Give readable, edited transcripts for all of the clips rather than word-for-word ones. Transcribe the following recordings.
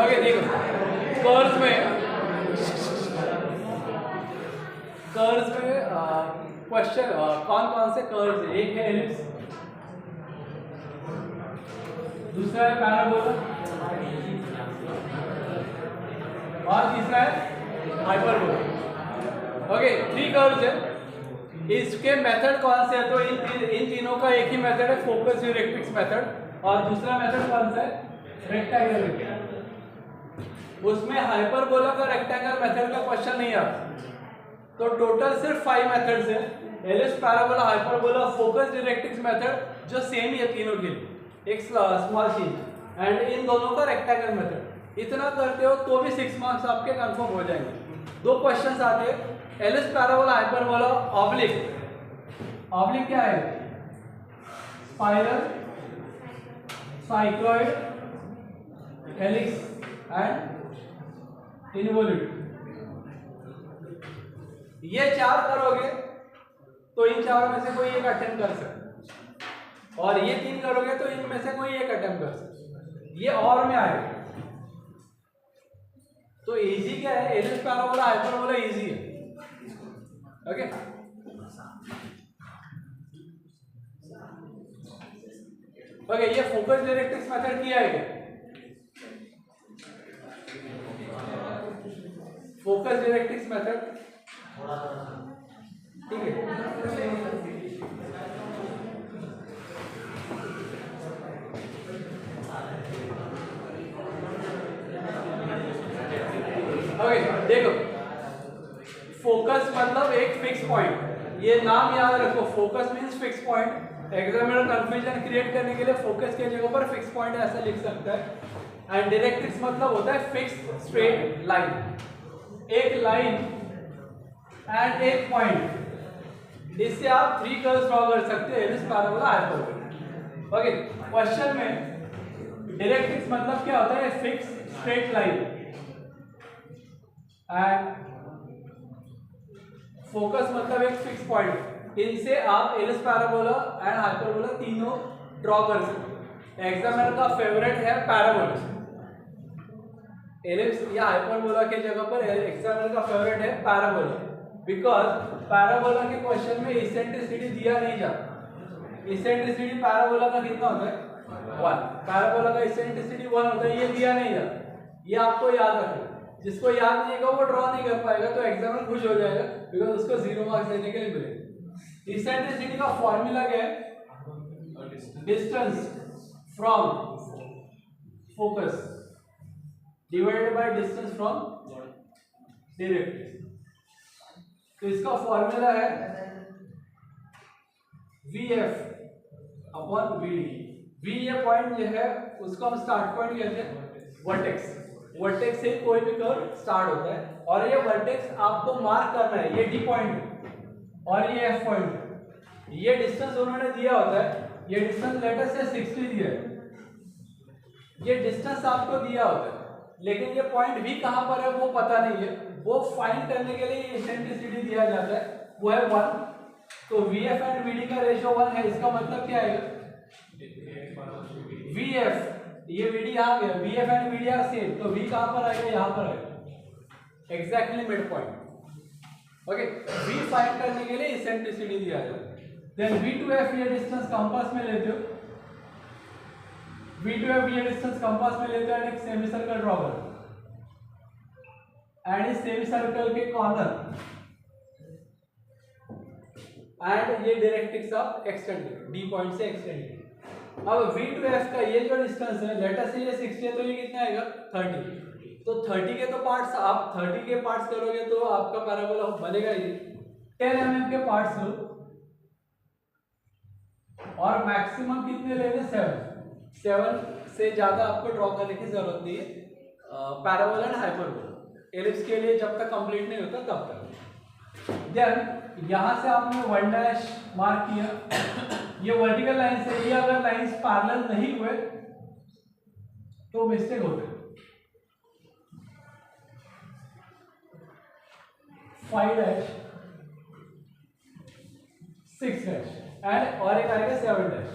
Okay देखो, curves में question कौन कौन से कर्व्स है? एक है एलिप्स, दूसरा है पैराबोला और तीसरा है हाइपरबोला। ओके, 3 कर्व्स है। इसके मेथड कौन से है? तो इन तीनों का एक ही मेथड है, फोकस डायरेक्ट्रिक्स मेथड। और दूसरा मेथड कौन सा है? रेक्टेंगल। उसमें हाइपरबोला का रेक्टेंगल मेथड का क्वेश्चन नहीं आता। तो टोटल सिर्फ 5 मेथड्स है, ellipse, parabola, hyperbola, focus directrix method, जो सेम ही है तीनों के लिए, एक स्मॉल चीज, एंड इन दोनों का रेक्टेंगल मेथड। इतना करते हो तो भी 6 मार्क्स आपके कंफर्म हो जाएंगे। 2 क्वेश्चंस आते हैं, ellipse, parabola, hyperbola, oblique. Oblique क्या है? Spiral, cycloid, helix and involute. ये 4 करोगे तो इन 4 में से कोई एक अटेम्प्ट कर सकते, और ये 3 करोगे तो इनमें से कोई एक अटेम्प्ट कर सकते। ये और में आएगा। तो इजी क्या है? एलिप्स, पैराबोला, हाइपरबोला इजी है। ओके, ओके, ये फोकस डायरेक्ट्रिक्स मेथड किया है क्या? फोकस डायरेक्ट्रिक्स मेथड, ठीक है। ओके, देखो, फोकस मतलब एक फिक्स पॉइंट, ये नाम याद रखो, focus means fix point. Examiner confusion create करने के लिए फोकस के जगह पर फिक्स पॉइंट ऐसा लिख सकता है। एंड डायरेक्ट्रिक्स मतलब होता है फिक्स स्ट्रेट लाइन, एक लाइन एंड एक पॉइंट। इससे आप 3 कर्व्स ड्रॉ कर सकते हैं, ellipse, parabola, hyperbola. Okay, question में डायरेक्ट्रिक्स मतलब क्या होता है? Fix straight line. And focus मतलब एक फिक्स पॉइंट। इनसे आप एलिप्स, पैराबोला एंड हाइपरबोला तीनों ड्रॉ कर सकते हैं। एग्जामिनर का फेवरेट है पैराबोला, एलिप्स या हाइपरबोला के जगह पर एग्जामिनर का फेवरेट है पैराबोला, बिकॉज पैराबोला के क्वेश्चन में इसेंट्रिसिटी दिया नहीं जाता। इसेंट्रिसिटी पैराबोला का कितना होता है? 1। पैराबोला का इसेंट्रिसिटी 1 होता है, ये दिया नहीं जाता। ये आपको याद रखना। जिसको याद नहीं होगा वो ड्रॉ नहीं कर पाएगा, तो एग्जामिनर खुश हो जाएगा, बिकॉज उसको 0 मार्क्स देने के लिए मिलेगा। इसेंट्रिसिटी का फॉर्मूला क्या है? Distance from focus divided by distance from directrix. तो इसका फॉर्मूला है VF अपॉन VD। V ये पॉइंट जो है उसको हम स्टार्ट पॉइंट कहते हैं, वर्टेक्स। वर्टेक्स से कोई भी कर्व स्टार्ट होता है, और ये वर्टेक्स आपको मार्क करना है। ये D पॉइंट और ये F पॉइंट, ये डिस्टेंस उन्होंने दिया होता है। ये डिस्टेंस लेटर से 60 दिया है, ये डिस्टेंस आपको दिया होता है, लेकिन ये पॉइंट भी कहां पर है वो पता नहीं है। वो फाइंड करने के लिए इसेंट्रिसिटी दिया जाता है, वो है 1। तो VF एंड VD का रेशियो 1 है। इसका मतलब क्या है? VF, ये VD यहाँ गया, VF and VD are same, तो V कहां पर आएगा? यहाँ पर आएगा, exactly mid point. Okay, V find करने के लिए इसेंट्रिसिटी दिया जाता है। देन V to F ये डिस्टेंस कंपास में लेते हो, V to F ये डिस्टेंस कंपास में लेते हो, एंड एक सेमी सर्कल ड्रॉ करो, एंड इस सेमी सर्कल के कॉर्नर एंड ये डायरेक्ट्रिक्स आप एक्सटेंड करो, D पॉइंट से एक्सटेंड करो। अब V to F का ये जो डिस्टेंस है, लेटर से ये 60 है, तो ये कितना आएगा? 30। तो 30 के तो पार्ट्स, आप 30 के पार्ट्स करोगे तो आपका पैराबोला बनेगा ही। 10 mm के पार्ट्स लो, और मैक्सिमम कितने लेने? 7 से ज्यादा आपको ड्रॉ करने की जरूरत नहीं है पैराबोला एंड हाइपरबोला। एलिप्स के लिए जब तक कंप्लीट नहीं होता तब तक। देन यहां से आपने 1' मार्क किया, ये वर्टिकल लाइन से, ये अगर लाइंस पैरेलल नहीं हुए तो मिस्टेक होते। 5' 6 डैश एंड और एक आएगा 7 डैश।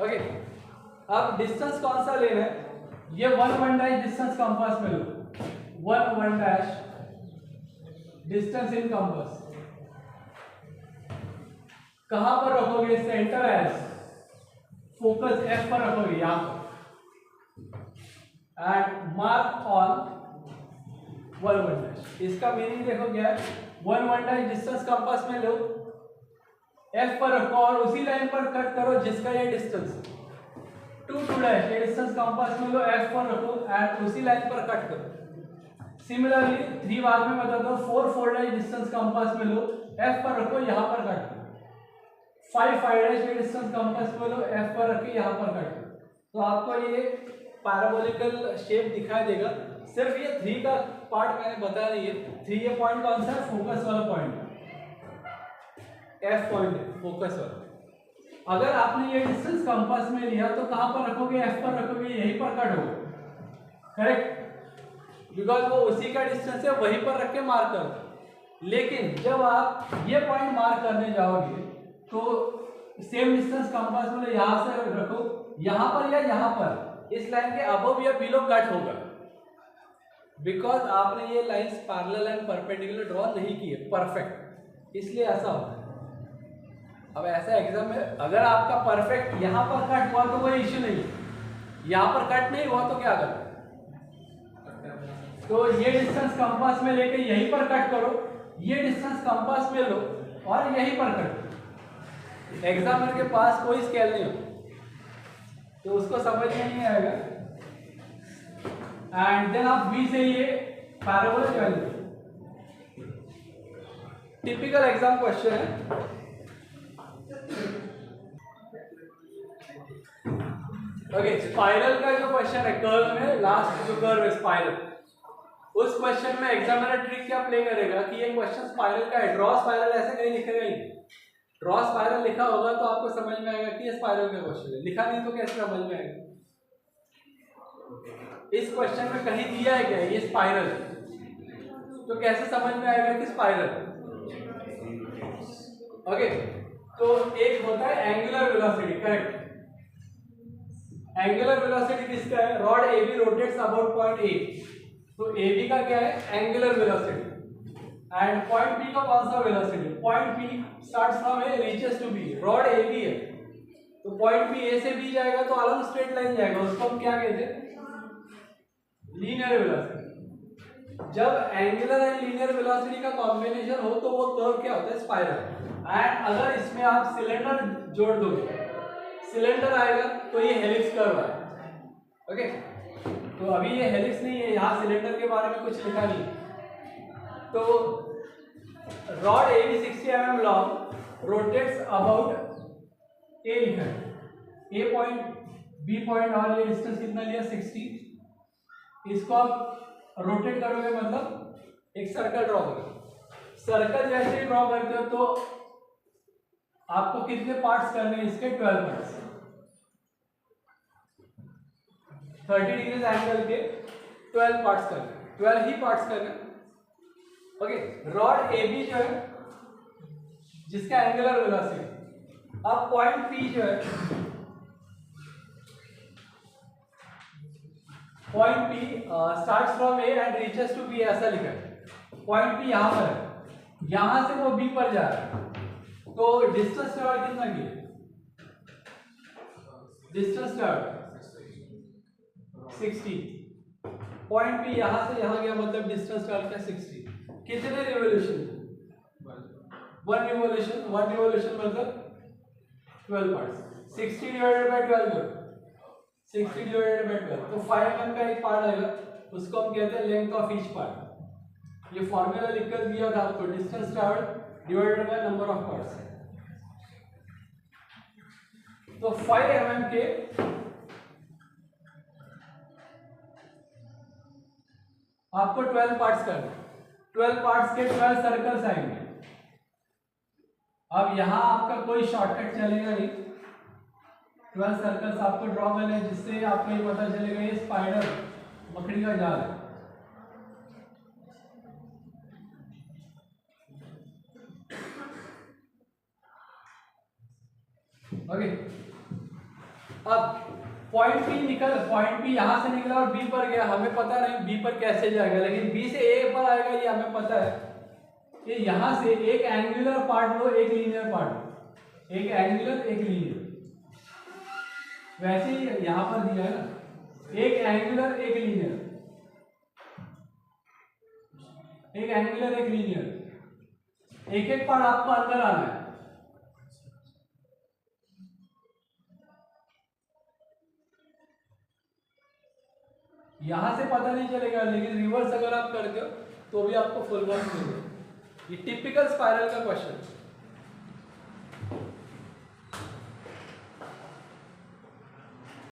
ओके, अब डिस्टेंस कौन सा लेना है? ये 1 डैश डिस्टेंस कंपास में लो, 1 डैश डिस्टेंस इन कंपास कहां पर रखोगे? सेंटर एज फोकस एफ पर रखोगे यहां पर, एंड मार्क ऑन 1 डैश। इसका मीनिंग देखो क्या है? 1 डैश डिस्टेंस कंपास में लो, एफ पर रखो और उसी लाइन पर कट करो जिसका ये डिस्टेंस 2 डैश ये डिस्टेंस कंपास में लो, एफ पर रखो एंड उसी लाइन पर कट करो। सिमिलरली 3 बाद में बता दो, 4 डैश डिस्टेंस कंपास में लो, एफ पर रखो, यहां पर कट करो। 5 डैश ये डिस्टेंस कंपास में लो, एफ पर रखिए, यहां पर कट करो। तो आपको ये पैराबोलिकल शेप दिखाई देगा। सिर्फ ये 3 का पार्ट मैंने बताया नहीं है। 3 ये पॉइंट कौन सा है? फोकस वाला पॉइंट, एफ पॉइंट है फोकस वाला। अगर आपने ये डिस्टेंस कंपास में लिया तो कहां पर रखोगे? एफ पर रखोगे, यहीं पर कट होगा, करेक्ट? बिकॉज वो उसी का डिस्टेंस है, वहीं पर रख के मार्क कर दो। लेकिन जब आप ये पॉइंट मार्क करने जाओगे तो सेम डिस्टेंस कंपास में यहां से रखो, यहां पर या यहां पर, इस लाइन के अबव या बिलो कट होगा, बिकॉज आपने ये lines parallel and perpendicular draw नहीं की है परफेक्ट, इसलिए ऐसा होता है। अब ऐसा एग्जाम में अगर आपका परफेक्ट यहां पर कट हुआ तो कोई इश्यू नहीं, यहां पर कट नहीं हुआ तो क्या करें? तो ये डिस्टेंस कंपास में लेके यहीं पर कट करो, ये डिस्टेंस कंपास में लो और यहीं पर कट करो। एग्जामिनर के पास कोई स्केल नहीं हो तो उसको समझ में नहीं आएगा। एंड देन आप V से ये parabola value, typical exam question है। ओके, स्पाइरल का जो क्वेश्चन है, कर्व में लास्ट जो कर्व है स्पाइरल, उस क्वेश्चन में एग्जामिनर ट्रिक क्या प्ले करेगा कि ये क्वेश्चन स्पाइरल का है, ड्रॉ स्पाइरल ऐसे कहीं लिखेगा ही नहीं। ड्रॉ स्पाइरल लिखा होगा तो आपको समझ में आएगा कि ये स्पाइरल का क्वेश्चन है, लिखा नहीं तो कैसे समझ में आएगा? इस क्वेश्चन में कहीं दिया है क्या ये स्पाइरल, तो कैसे समझ में आएगा कि स्पाइरल? ओके, तो एक होता है angular velocity, correct? Angular velocity किसका है? Rod AB rotates about point A, तो AB का क्या है? Angular velocity. And point P का कौन सा velocity? Point P starts from A reaches to B, rod AB है तो पॉइंट P A से B जाएगा तो अलोंग स्ट्रेट लाइन जाएगा, उसको हम क्या कहते हैं? Linear velocity. जब एंगुलर एंड लीनियर वेलोसिटी का कॉम्बिनेशन हो तो वो कर्व क्या होता है? स्पाइरल। एंड अगर इसमें आप सिलेंडर जोड़ दोगे, सिलेंडर आएगा तो ये हेलिक्स कर्व आएगा। ओके, तो अभी ये हेलिक्स नहीं है, यहाँ सिलेंडर के बारे में कुछ लिखा नहीं। तो rod AB 60 mm long rotates about A लिखा है, A पॉइंट B पॉइंट और ये डिस्टेंस कितना लिया? 60। इसको आप रोटेट करोगे मतलब एक सर्कल ड्रॉ करोगे। सर्कल जैसे ही ड्रॉ करते हो तो आपको कितने पार्ट्स करने हैं इसके? 12 पार्ट्स, 30 डिग्री एंगल के 12 पार्ट्स करने, 12 ही पार्ट्स करने। ओके, रॉड AB जो है जिसका एंगुलर वेलोसिटी, अब पॉइंट P जो है, point P starts from A and reaches to B, ऐसा लिखा है। पॉइंट P यहां पर है, यहां से वो B पर जा रहा है, तो डिस्टेंस ट्रैवल कितना किया? Distance travel 60। पॉइंट P यहां से यहां गया मतलब डिस्टेंस ट्रैवल क्या? 60। कितने रिवोल्यूशन? 1 रिवोल्यूशन। 1 रिवोल्यूशन मतलब 12 parts. 60 divided by 12, 60 divided by 12, तो 5 mm का एक पार्ट आएगा, उसको हम कहते हैं लेंथ ऑफ ईच पार्ट। ये फॉर्मूला लिखकर दिया था आपको, distance travelled divided by number of parts. तो 5 mm के आपको 12 पार्ट्स करने, 12 पार्ट्स के 12 सर्कल्स आएंगे। अब यहां आपका कोई शॉर्टकट चलेगा नहीं, 12 सर्कल्स आपको ड्रॉ करने हैं जिससे आपको ये पता चलेगा ये स्पाइडर, मकड़ी का जाल है। ओके, अब पॉइंट पी यहाँ से निकला और बी पर गया, हमें पता नहीं बी पर कैसे जाएगा, लेकिन बी से ए पर आएगा ये हमें पता है। कि यहाँ से एक एंगुलर पार्ट लो, एक लीनियर पार्ट लो, एक एंगुलर एक लीनियर, वैसे ही यहाँ पर दिया है ना, एक एंगुलर एक लीनियर, एक एंगुलर एक लीनियर, एक एक पार्ट आपको अंदर आना है। यहां से पता नहीं चलेगा, लेकिन रिवर्स अगर आप करते हो तो भी आपको फुल मार्क्स मिलेगा। ये टिपिकल स्पाइरल का क्वेश्चन।